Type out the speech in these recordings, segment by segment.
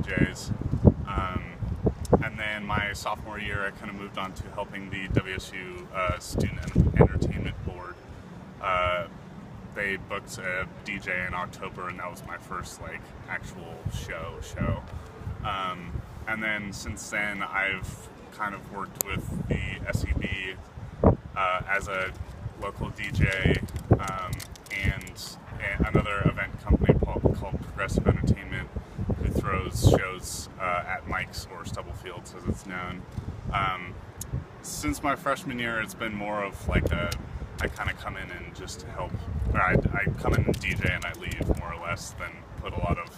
DJs. And then my sophomore year, I kind of moved on to helping the WSU Student Entertainment Board. They booked a DJ in October, and that was my first like actual show. And then since then, I've kind of worked with the SEB as a local DJ and another event company called Progressive Entertainment, who throws shows at Mike's, or Stubblefields as it's known. Since my freshman year, it's been more of like I kind of come in and just help, or I come in and DJ and I leave, more or less, than put a lot of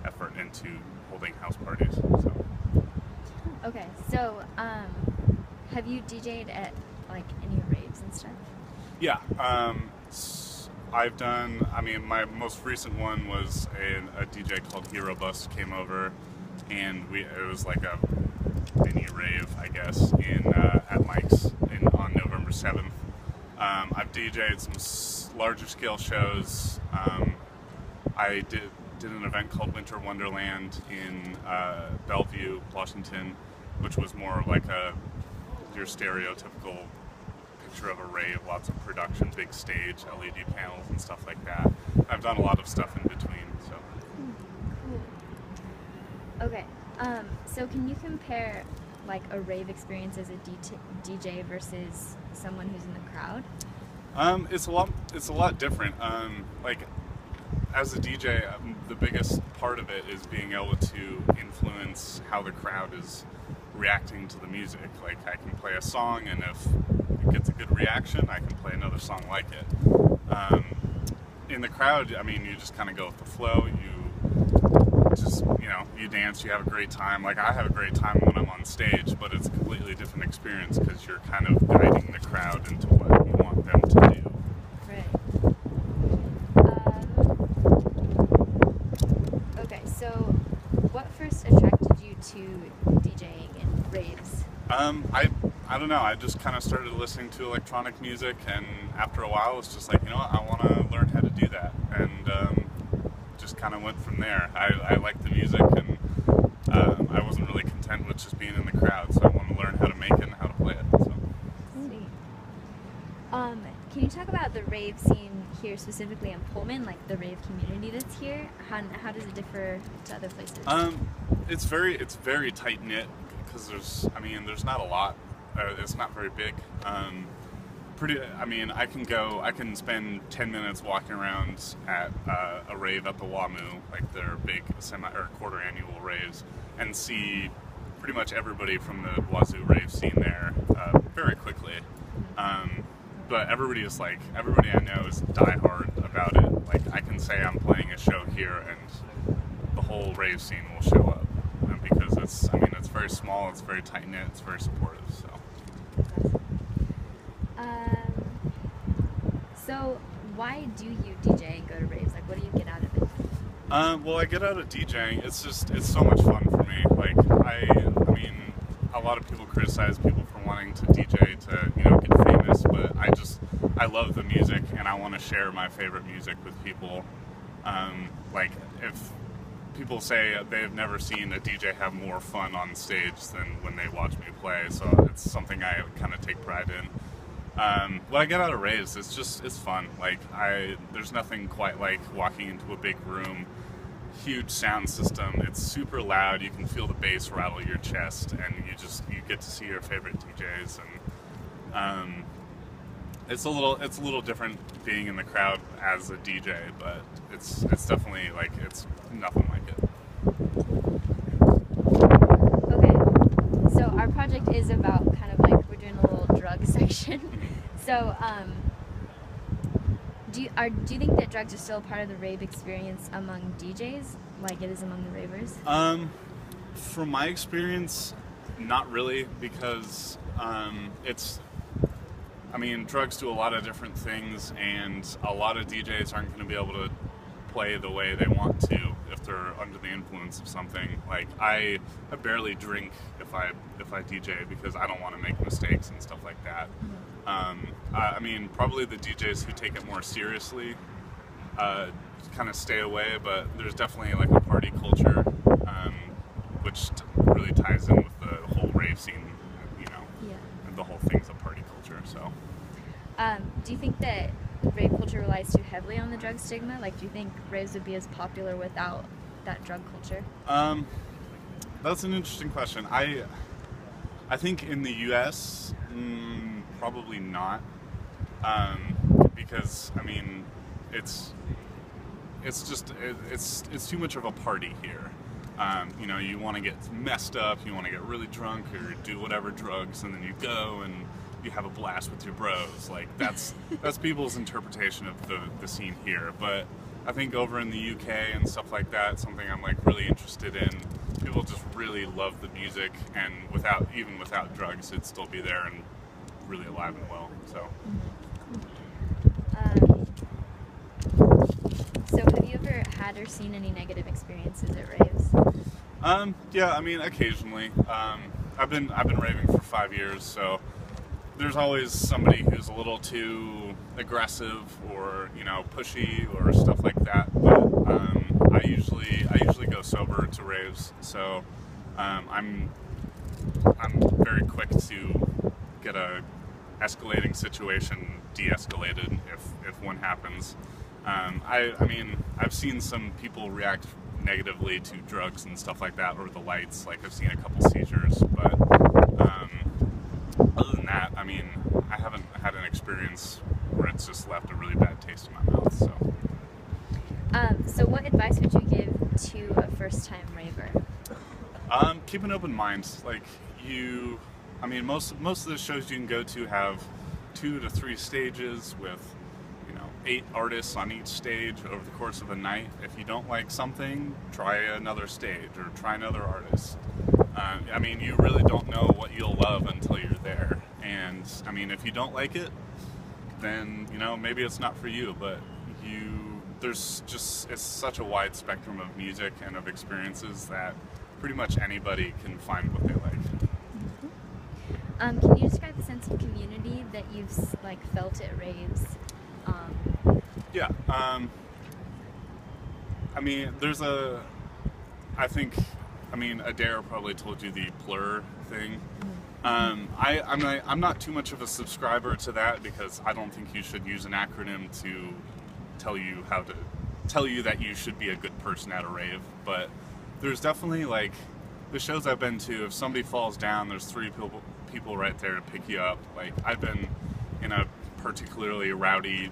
effort into holding house parties. So. Okay, so have you DJ'd at like any raves and stuff? Yeah, I've done, I mean, my most recent one was a DJ called Hero Bus came over, and it was like a mini rave, I guess, at Mike's on November 7th. I've DJ'd some larger scale shows. I did an event called Winter Wonderland in Bellevue, Washington, which was more like your stereotypical picture of a rave, lots of production, big stage, LED panels and stuff like that. I've done a lot of stuff in between, so. Cool. Okay, so can you compare like a rave experience as a DJ versus someone who's in the crowd? It's a lot different. Like as a DJ, the biggest part of it is being able to influence how the crowd is reacting to the music. Like I can play a song, and if it gets a good reaction, I can play another song like it. In the crowd, I mean, you just kind of go with the flow. You just, you dance, you have a great time. Like I have a great time when I'm on stage, but it's a completely different experience because you're kind of guiding the crowd into what you want them to do. Right. Okay, so what first attracted you to DJing and raves? I don't know. I just kind of started listening to electronic music, and after a while, it's just like, you know what, I want to learn how to do that, and just kind of went from there. I liked the music, and I wasn't really content with just being in the crowd, so I wanted to learn how to make it and how to play it. So. Sweet. Can you talk about the rave scene here, specifically in Pullman, like the rave community that's here? How does it differ to other places? It's very tight knit because there's not a lot. It's not very big. I can spend 10 minutes walking around at a rave at the WAMU, like their big quarter annual raves, and see pretty much everybody from the Wazoo rave scene there very quickly. But everybody I know is diehard about it. Like I can say I'm playing a show here, and the whole rave scene will show up, because it's very small, it's very tight knit, it's very supportive. So. So why do you DJ and go to raves? Like, what do you get out of it? Well, I get out of DJing. It's so much fun for me. Like, I mean, a lot of people criticize people for wanting to DJ to, get famous, but I love the music, and I want to share my favorite music with people. Like, if people say they've never seen a DJ have more fun on stage than when they watch me play, so it's something I kind of take pride in. What I get out of raves, it's fun. Like, there's nothing quite like walking into a big room, huge sound system. It's super loud. You can feel the bass rattle your chest, and you get to see your favorite DJs, and it's a little different being in the crowd as a DJ, but it's definitely like it's nothing like it. Okay, so our project is about kind of like we're doing a little drug section. So, do you think that drugs are still a part of the rave experience among DJs, like it is among the ravers? From my experience, not really, because drugs do a lot of different things, and a lot of DJs aren't going to be able to play the way they want to if they're under the influence of something. Like I barely drink if I DJ because I don't want to make mistakes and stuff like that. Probably the DJs who take it more seriously kind of stay away, but there's definitely like a party culture which really ties in with the whole rave scene, you know, Yeah. and the whole thing's a party culture. So, Do you think that rave culture relies too heavily on the drug stigma? Like, do you think raves would be as popular without that drug culture? that's an interesting question. I think in the U.S., probably not, because I mean, it's too much of a party here. You know, you want to get messed up, you want to get really drunk, or do whatever drugs, and then you go and you have a blast with your bros. Like that's people's interpretation of the scene here. But I think over in the UK and stuff like that, something I'm like really interested in. People just really love the music, and even without drugs, it'd still be there and really alive and well. So. So have you ever had or seen any negative experiences at raves? Yeah, I mean, occasionally. I've been raving for 5 years, so there's always somebody who's a little too aggressive or, you know, pushy or stuff like that. But I usually go sober to raves, so I'm very quick to get a escalating situation de-escalated if one happens. I mean, I've seen some people react negatively to drugs and stuff like that, or the lights. Like, I've seen a couple seizures, but other than that, I mean, I haven't had an experience where it's just left a really bad taste in my mouth. So, so what advice would you give to a first-time raver? keep an open mind. Like, I mean, most of the shows you can go to have 2 to 3 stages with 8 artists on each stage over the course of a night. If you don't like something, try another stage or try another artist. I mean, you really don't know what you'll love until you're there. And I mean, if you don't like it, then maybe it's not for you. But it's such a wide spectrum of music and of experiences that pretty much anybody can find what they like. Can you describe the sense of community that you've felt at raves? Yeah, I mean, Adair probably told you the Plur thing. I'm not too much of a subscriber to that, because I don't think you should use an acronym to tell you that you should be a good person at a rave. But there's definitely, like, the shows I've been to, if somebody falls down, there's 3 people right there to pick you up. Like, I've been in a particularly rowdy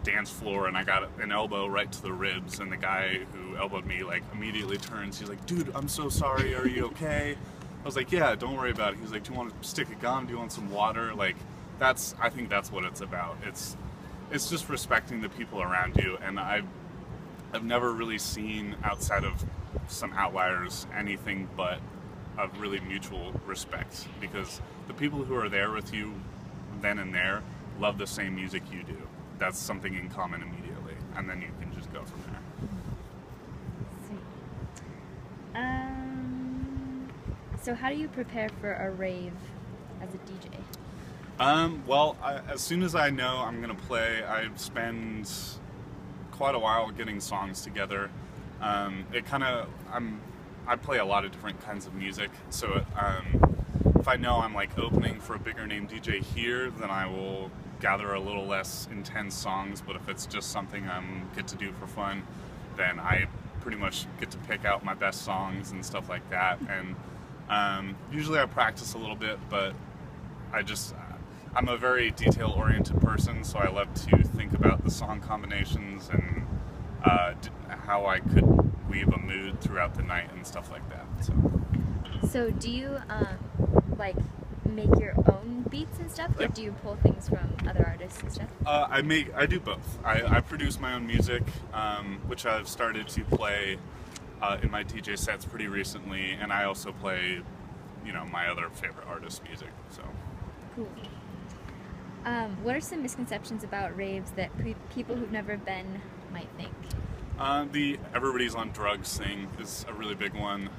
dance floor and I got an elbow right to the ribs, and the guy who elbowed me immediately turns. He's like, "Dude, I'm so sorry, are you okay?" I was like, "Yeah, don't worry about it." He's like, "Do you want to stick a gum? Do you want some water?" Like, I think that's what it's about. It's just respecting the people around you, and I've never really seen, outside of some outliers, anything but a really mutual respect, because the people who are there with you then and there love the same music you do. That's something in common immediately, and then you can just go from there. Sweet. So how do you prepare for a rave as a DJ? Well, as soon as I know I'm gonna play, I spend quite a while getting songs together. I play a lot of different kinds of music, so if I know I'm opening for a bigger name DJ here, then I will gather a little less intense songs. But if it's just something I get to do for fun, then I pretty much get to pick out my best songs and stuff like that. And usually I practice a little bit, but I'm a very detail-oriented person, so I love to think about the song combinations and how I could weave a mood throughout the night and stuff like that. So do you make your own beats and stuff, or do you pull things from other artists and stuff? I do both. I produce my own music, which I've started to play in my DJ sets pretty recently, and I also play, my other favorite artists' music. So cool. What are some misconceptions about raves that people who've never been might think? The everybody's on drugs thing is a really big one.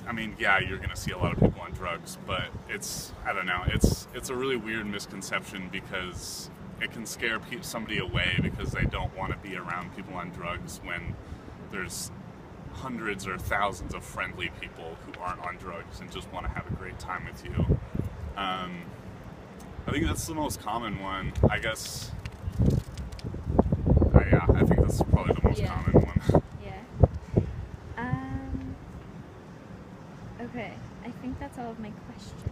I mean, yeah, you're going to see a lot of people on drugs, but I don't know, it's a really weird misconception, because it can scare somebody away because they don't want to be around people on drugs, when there's hundreds or thousands of friendly people who aren't on drugs and just want to have a great time with you. I think that's the most common one. I guess. Yeah, I think that's probably the most common one. Yeah. Okay. I think that's all of my questions.